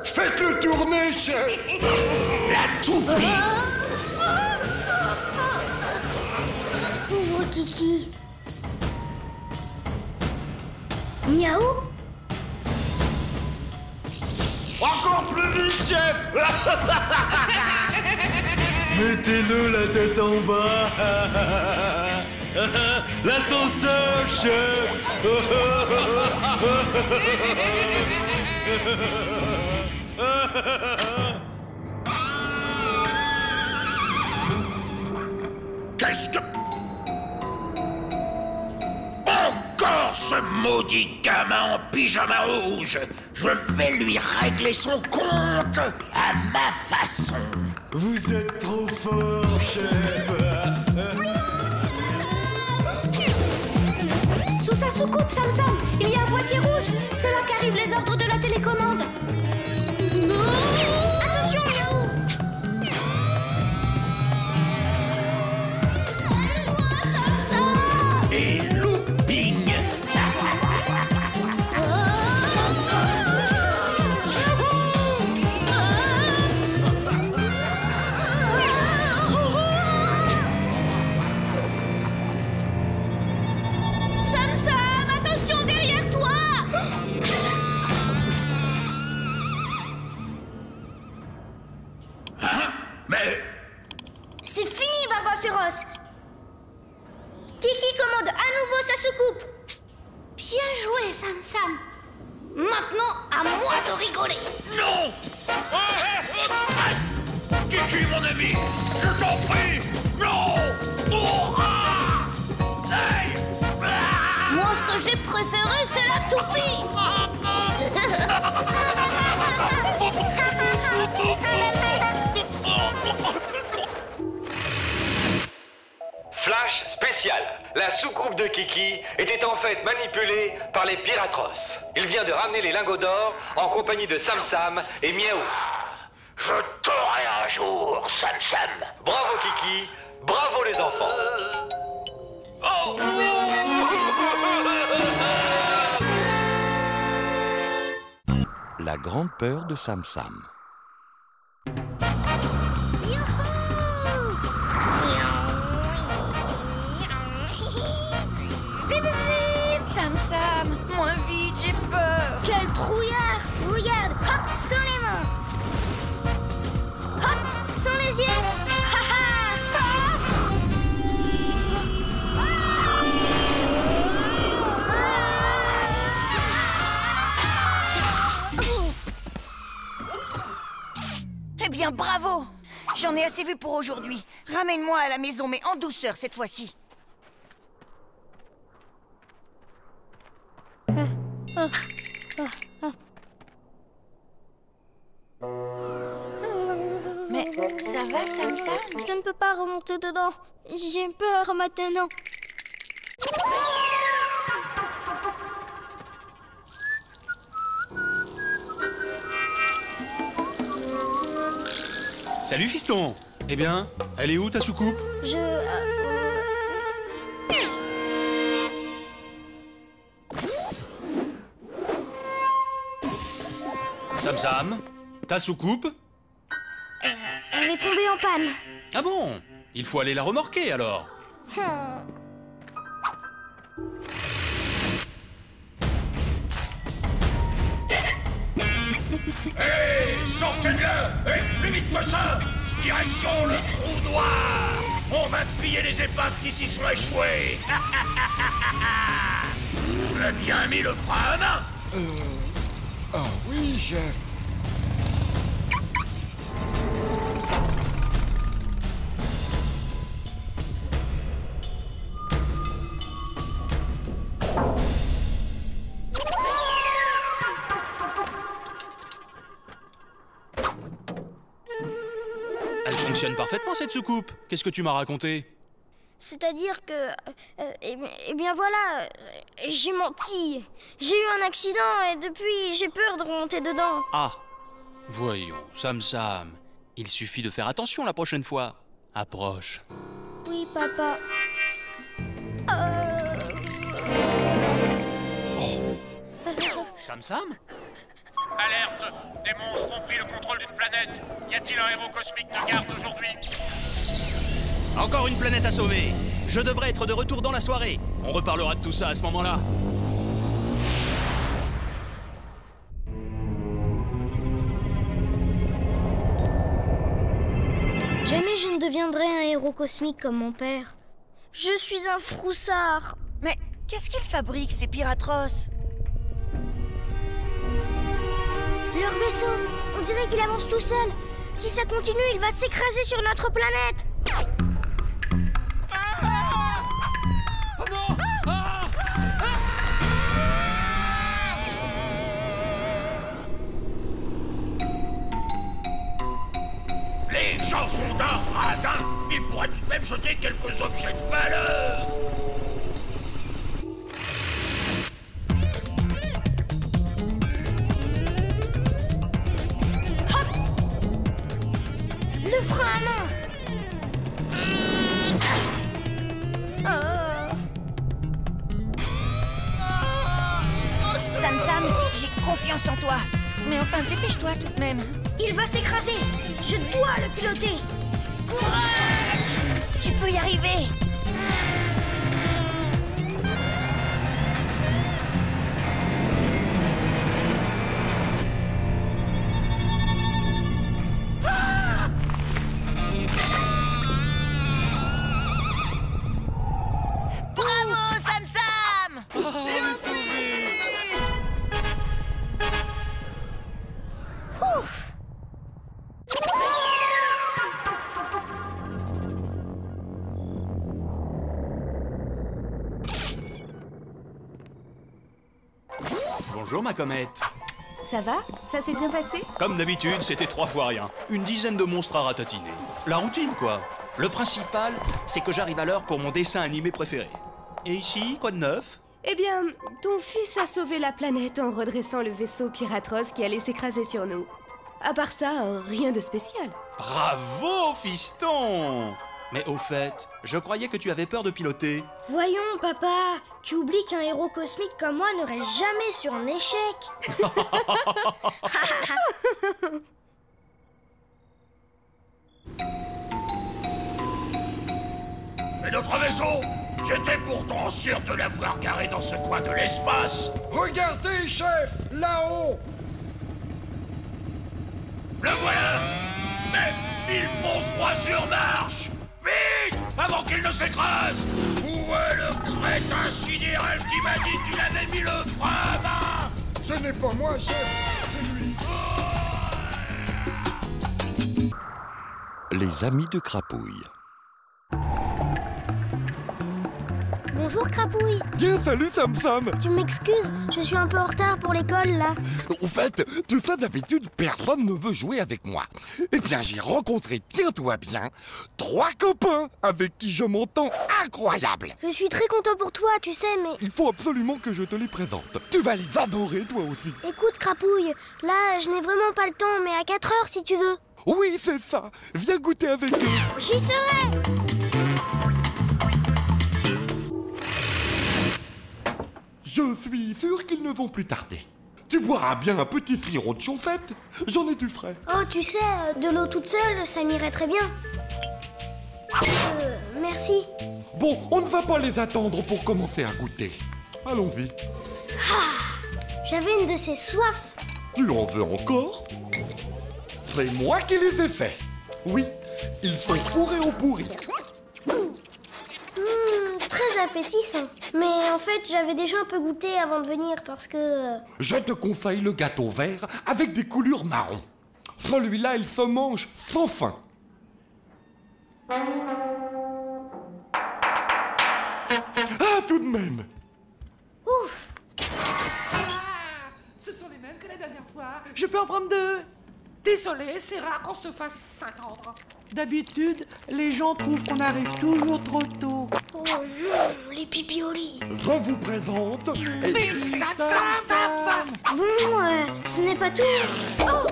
Faites-le tourner, chef. La toupie. Pauvre Kiki. Miaou. Encore plus vite, chef. Mettez-le la tête en bas. L'ascenseur, chef. Qu'est-ce que... Encore ce maudit gamin en pyjama rouge. Je vais lui régler son compte à ma façon. Vous êtes trop fort, chef. Sous sa soucoupe, Sam Sam, il y a un boîtier rouge. C'est là qu'arrivent les ordres de la télécommande. Attention, Miaou. Et looping. Sam Sam, attention derrière toi. Hein? Mais... C'est fini, Barba Féroce. Kiki commande à nouveau sa soucoupe. Bien joué, Sam Sam. Maintenant, à moi de rigoler. Non! Kiki, mon ami, je t'en prie! Non! Hey! Moi, ce que j'ai préféré, c'est la toupie. Flash spécial. La soucoupe de Kiki était en fait manipulée par les Piratos. Il vient de ramener les lingots d'or en compagnie de Sam Sam et Miaou. Je t'aurai un jour, Sam Sam. Bravo Kiki, bravo les enfants. la grande peur de Sam Sam. Sam Sam, moins vite, j'ai peur. Quel trouillard! Regarde, hop, sans les mains. Hop, sans les yeux. Ha ha! Eh bien, bravo! J'en ai assez vu pour aujourd'hui. Ramène-moi à la maison, mais en douceur cette fois-ci. Mais ça va, Sam Sam? Je ne peux pas remonter dedans. J'ai peur maintenant. Salut fiston. Eh bien, elle est où ta soucoupe? Sam Sam, ta soucoupe? Elle est tombée en panne. Ah bon? Il faut aller la remorquer alors. Hé, sortez-le! Et plus vite que ça! Direction le trou noir! On va piller les épaves qui s'y sont échouées! Tu as bien mis le frein à main? Oh oui, chef. Elle fonctionne parfaitement cette soucoupe. Qu'est-ce que tu m'as raconté? C'est-à-dire que... eh bien voilà, j'ai menti. J'ai eu un accident et depuis, j'ai peur de remonter dedans. Ah, voyons, Sam Sam. Il suffit de faire attention la prochaine fois. Approche. Oui, papa. Sam Sam? Alerte! Des monstres ont pris le contrôle d'une planète. Y a-t-il un héros cosmique de garde aujourd'hui? Encore une planète à sauver. Je devrais être de retour dans la soirée. On reparlera de tout ça à ce moment-là. Jamais je ne deviendrai un héros cosmique comme mon père. Je suis un froussard. Mais qu'est-ce qu'ils fabriquent, ces Piratros? Leur vaisseau, on dirait qu'il avance tout seul. Si ça continue, il va s'écraser sur notre planète. Les gens sont d'un radin. Ils pourraient tout de même jeter quelques objets de valeur. Le frein à main. Sam Sam, j'ai confiance en toi. Mais enfin, dépêche-toi tout de même. Il va s'écraser. Je dois le piloter. Tu peux y arriver. Bravo, Sam Sam! Ouf. Bonjour ma comète. Ça va? Ça s'est bien passé? Comme d'habitude, c'était 3 fois rien. Une dizaine de monstres à ratatiner. La routine, quoi. Le principal, c'est que j'arrive à l'heure pour mon dessin animé préféré. Et ici, quoi de neuf? Eh bien, ton fils a sauvé la planète en redressant le vaisseau Piratros qui allait s'écraser sur nous. À part ça, rien de spécial. Bravo, fiston! Mais au fait, je croyais que tu avais peur de piloter. Voyons, papa, tu oublies qu'un héros cosmique comme moi ne reste jamais sur un échec. Mais notre vaisseau, j'étais pourtant sûr de l'avoir garé dans ce coin de l'espace. Regardez, chef, là-haut. Le voilà. Mais il fonce droit sur marche. Vite, avant qu'il ne s'écrase. Où est le crétin sidéral qui m'a dit qu'il avait mis le frein à main? Ce n'est pas moi, chef, c'est lui. Les amis de Crapouille. Bonjour, Crapouille. Tiens, salut, Sam Sam. Tu m'excuses, je suis un peu en retard pour l'école, là. Au fait, tu sais, d'habitude, personne ne veut jouer avec moi. Eh bien, j'ai rencontré, tiens-toi bien, 3 copains avec qui je m'entends incroyable. Je suis très content pour toi, tu sais, mais... Il faut absolument que je te les présente. Tu vas les adorer, toi aussi. Écoute, Crapouille, là, je n'ai vraiment pas le temps, mais à 4 heures, si tu veux. Oui, c'est ça. Viens goûter avec eux. J'y serai. Je suis sûr qu'ils ne vont plus tarder. Tu boiras bien un petit sirop de chauffette. J'en ai du frais. Oh, tu sais, de l'eau toute seule, ça m'irait très bien. Merci. Bon, on ne va pas les attendre pour commencer à goûter. Allons-y. Ah, j'avais une de ces soifs. Tu en veux encore? C'est moi qui les ai faits. Oui, ils sont fourrés au pourri. Très appétissant. Mais en fait, j'avais déjà un peu goûté avant de venir parce que... Je te conseille le gâteau vert avec des coulures marron. Celui-là, il se mange sans faim. Ah, tout de même. Ouf. Ce sont les mêmes que la dernière fois. Je peux en prendre 2. Désolé, c'est rare qu'on se fasse attendre. D'habitude, les gens trouvent qu'on arrive toujours trop tôt. Oh non, les pipiolis. Je vous présente... Mais Sam. Bon, ce n'est pas tout. Oh.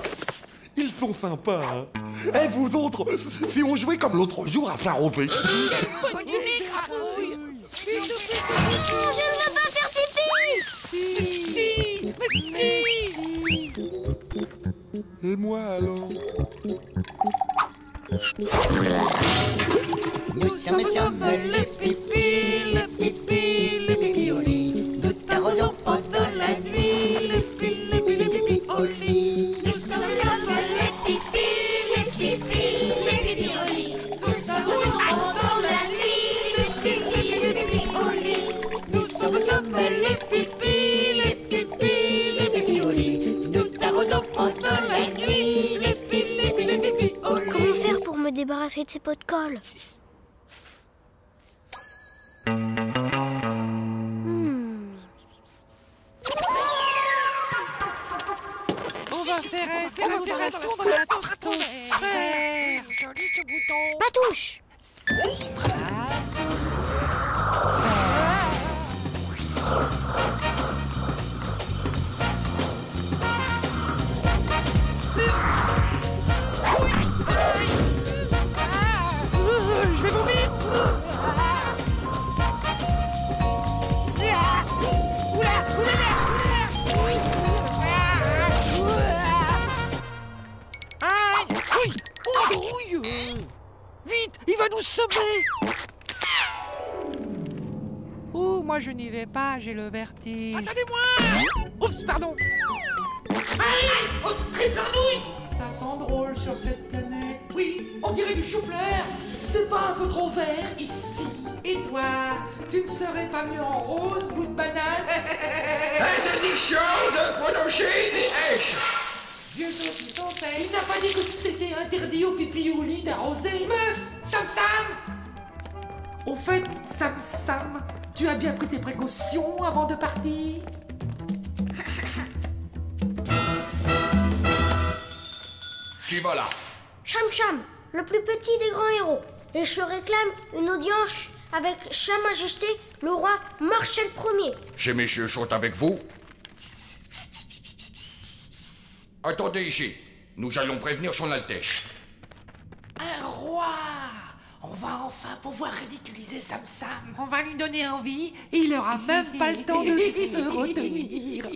Ils sont sympas, hein. Et vous autres, si on jouait comme l'autre jour à s'arroser. Je ne veux pas faire pipi. Et moi alors? Nous sommes les pipis, les pipis, les pipis au lit. Nous t'arrosons pendant la nuit, les pipis au lit. Nous sommes les pipis, les pipis, les pipis au lit. Nous t'arrosons pendant la nuit, les pipis au lit. Nous sommes les pipis, les pipis, les pipis au lit. Nous t'arrosons pendant la nuit, les pipis au lit. Comment faire pour me débarrasser de ces pots de colle? On va faire l'opération dans la stratosphère. Joli ce bouton. Patouche. Je vais vomir. Vite, il va nous semer. Oh, moi je n'y vais pas, j'ai le vertige. Attendez-moi. Oups, pardon. Oh, triple andouille. Ça sent drôle sur cette planète. Oui, on dirait du chou-fleur. C'est pas un peu trop vert ici? Et toi, tu ne serais pas mieux en rose, bout de banane? Interdiction de prononcer des H. Dieu qui conseille, il n'a pas dit que c'était interdit au pipi au lit d'arroser. Mais Sam Sam. Au fait, Sam Sam, tu as bien pris tes précautions avant de partir? Qui va là? Cham Cham, le plus petit des grands héros. Et je réclame une audience avec Sa Majesté, le roi Marcel Ier. Ces messieurs sont avec vous? Attendez ici. Nous allons prévenir son Altesse. Un roi! On va enfin pouvoir ridiculiser Sam Sam. On va lui donner envie et il aura même pas le temps de se retenir.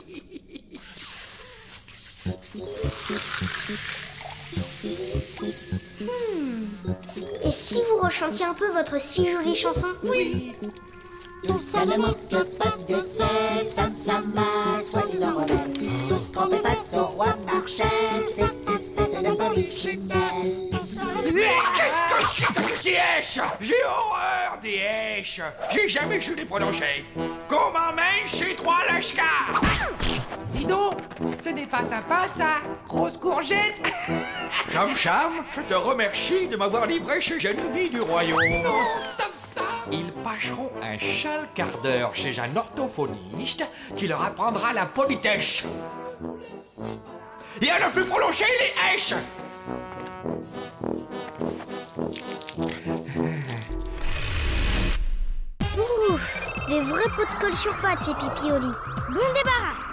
Et si vous rechantiez un peu votre si jolie chanson? Oui. Tous ça ne manque pas de sel, Sam Sam a soi-disant rebelle. Tous trempés face au roi Marchel, cette espèce de polichinelle. Qu'est-ce que c'est que ces haches? J'ai horreur des haches. J'ai jamais su les prononcer. Qu'on m'emmène chez trois lâches-cars. Dis donc, ce n'est pas sympa ça, grosse courgette. Sam Sam, je te remercie de m'avoir livré chez Janoubi du royaume. Non, Sam Sam. Ils passeront un chale quart d'heure chez un orthophoniste qui leur apprendra la politesse. Et à ne plus prononcer les H. Ouf, des vrais pots de colle sur pattes, ces pipioli. Bon débarras.